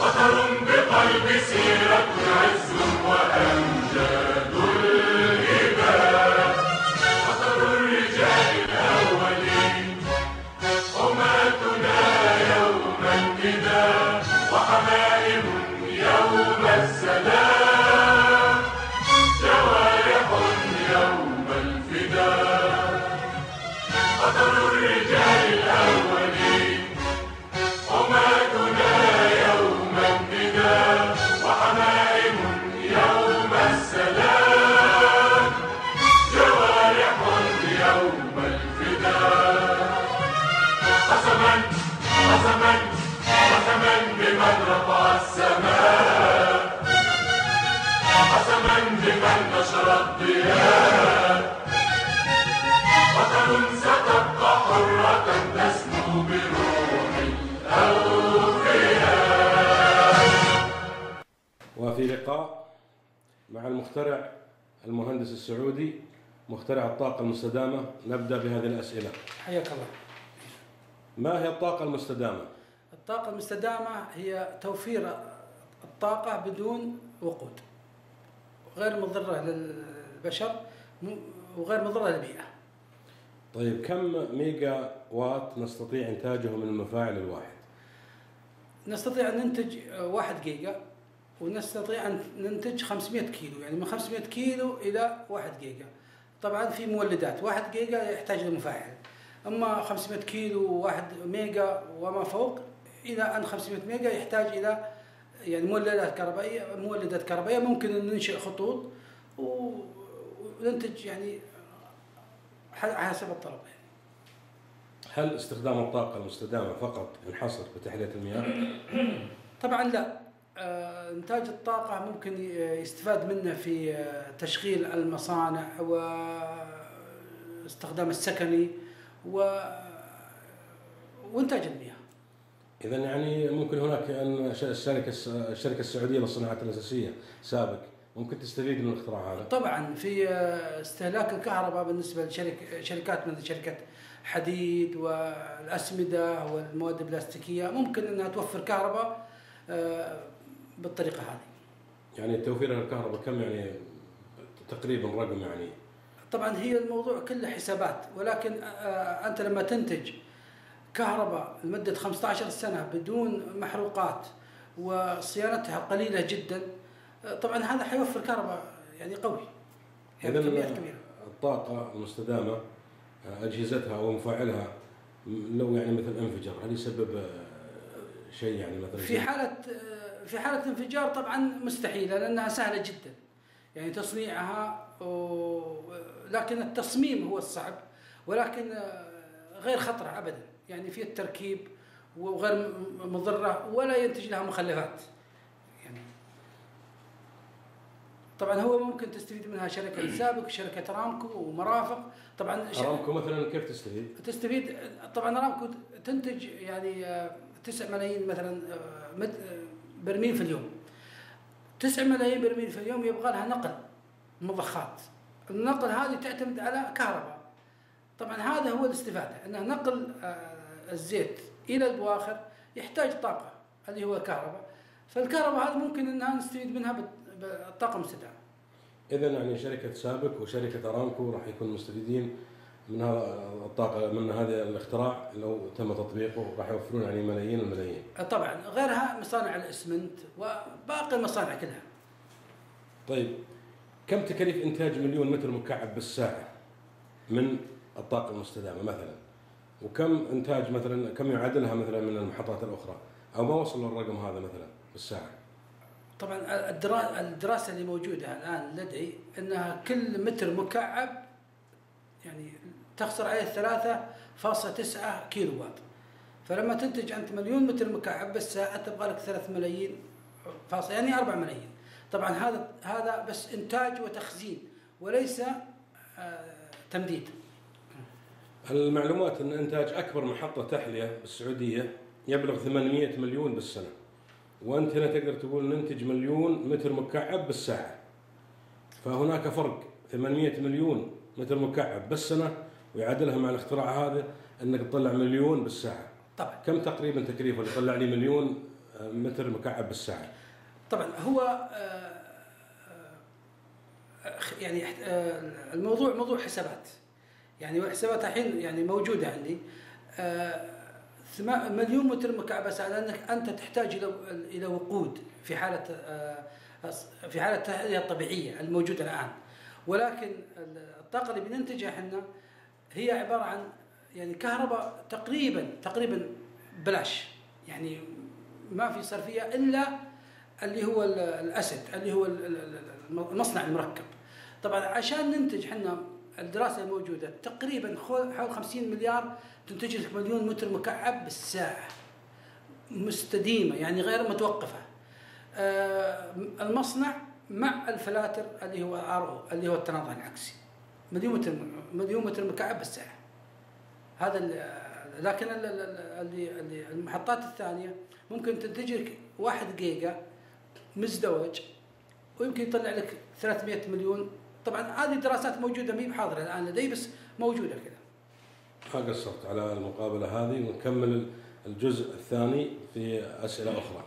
وطن بقلب سيرة عز وأمجاد الهبات. وطن الرجال الأولين حماتنا يوم النداء، وحمائم يوم السلام، جوارح يوم الفداء. وطن الرجال الأولين حماتنا يوم النداء، وحمائم يوم السلام، جوارح يوم الفداء. قسما قسما قسما بمن رفع السماء، قسما بمن نشر الضياء. وطن ستبقى حرة تسمو بروح الأوفياء. وفي لقاء مع المخترع المهندس السعودي مخترع الطاقة المستدامة، نبدأ بهذه الأسئلة. حياك الله. ما هي الطاقة المستدامة؟ الطاقة المستدامة هي توفير الطاقة بدون وقود، غير مضرة للبشر وغير مضرة للبيئة. طيب كم ميجا وات نستطيع إنتاجه من المفاعل الواحد؟ نستطيع أن ننتج 1 جيجا، ونستطيع أن ننتج 500 كيلو، يعني من 500 كيلو إلى 1 جيجا. طبعا في مولدات 1 جيجا يحتاج لمفاعل، أما 500 كيلو 1 ميجا وما فوق إلى أن 500 ميجا يحتاج إلى يعني مولدات كهربائية. ممكن أن ننشئ خطوط وننتج يعني حسب الطلب. هل استخدام الطاقة المستدامة فقط ينحصر بتحلية المياه؟ طبعا لا، إنتاج الطاقة ممكن يستفاد منه في تشغيل المصانع واستخدام السكني وإنتاج المياه. إذا يعني ممكن هناك أن الشركة السعودية للصناعات الأساسية سابق ممكن تستفيد من الاختراع هذا؟ طبعا في استهلاك الكهرباء بالنسبة لشركات مثل شركة حديد والأسمدة والمواد البلاستيكية، ممكن أنها توفر كهرباء بالطريقة هذه. يعني توفير الكهرباء كم يعني تقريبا رقم يعني؟ طبعا هي الموضوع كله حسابات، ولكن أنت لما تنتج كهرباء لمدة 15 سنة بدون محروقات وصيانتها قليلة جدا، طبعا هذا حيوفر كهرباء يعني قوي، يعني كميات كبيرة. الطاقة المستدامة أجهزتها أو مفاعلها لو يعني مثل انفجر، هل يسبب شيء يعني مثلا؟ في حالة انفجار طبعا مستحيلة، لأنها سهلة جدا يعني تصنيعها، لكن التصميم هو الصعب، ولكن غير خطرة أبدا، يعني في التركيب وغير مضرة ولا ينتج لها مخلفات. يعني طبعا هو ممكن تستفيد منها شركة سابق، شركة أرامكو ومرافق. طبعا أرامكو مثلا كيف تستفيد؟ تستفيد طبعا أرامكو تنتج يعني 9 ملايين مثلا برميل في اليوم. 9 ملايين برميل في اليوم يبغى لها نقل مضخات، النقل هذه تعتمد على كهرباء. طبعا هذا هو الاستفادة، أنه نقل الزيت إلى البواخر يحتاج طاقة اللي هو كهرباء، فالكهرباء هذه ممكن أنها نستفيد منها بالطاقة المستدامة. إذا يعني شركة سابق وشركة أرامكو راح يكونوا مستفيدين من هذا الطاقة، من هذا الاختراع لو تم تطبيقه راح يوفرون يعني ملايين الملايين. طبعا غيرها مصانع الإسمنت وباقي المصانع كلها. طيب كم تكلف إنتاج 1,000,000 متر مكعب بالساعة من الطاقة المستدامة مثلا؟ وكم إنتاج مثلا كم يعادلها مثلا من المحطات الأخرى؟ أو ما وصلوا الرقم هذا مثلا بالساعة؟ طبعا الدراسة اللي موجودة الآن لدي أنها كل متر مكعب يعني تخسر عليه 3.9 كيلو وات، فلما تنتج أنت 1,000,000 متر مكعب بالساعة تبغى لك 3 ملايين يعني 4 ملايين. طبعا هذا بس إنتاج وتخزين وليس تمديد. المعلومات أن إنتاج أكبر محطة تحلية بالسعودية يبلغ 800 مليون بالسنة، وأنت هنا تقدر تقول ننتج 1,000,000 متر مكعب بالساعة، فهناك فرق 800 مليون متر مكعب بالسنة ويعادلها مع الاختراع هذا أنك تطلع 1,000,000 بالساعة. طبعا كم تقريبا تكلفه اللي يطلع لي 1,000,000 متر مكعب بالساعة. طبعا هو يعني الموضوع موضوع حسابات، يعني حسابات الحين يعني موجودة عندي 1,000,000 متر مكعب بالساعة، لأنك أنت تحتاج إلى وقود في حالة التهيئة الطبيعية الموجودة الآن، ولكن الطاقة اللي بننتجها احنا هي عبارة عن يعني كهرباء تقريبا بلاش، يعني ما في صرفية إلا اللي هو الأسد اللي هو المصنع المركب. طبعا عشان ننتج احنا الدراسة الموجودة تقريبا حول 50 مليار تنتج لك 1,000,000 متر مكعب بالساعة مستديمة، يعني غير متوقفة. المصنع مع الفلاتر اللي هو RO اللي هو التناظر العكسي 1,000,000 متر مكعب بالساعة. هذا لكن اللي المحطات الثانية ممكن تنتج لك 1 جيجا مزدوج ويمكن يطلع لك 300 مليون. طبعا هذه دراسات موجودة مي بحاضرة الآن لدي بس موجودة كذا. ما قصرت على المقابلة هذه، ونكمل الجزء الثاني في أسئلة أخرى.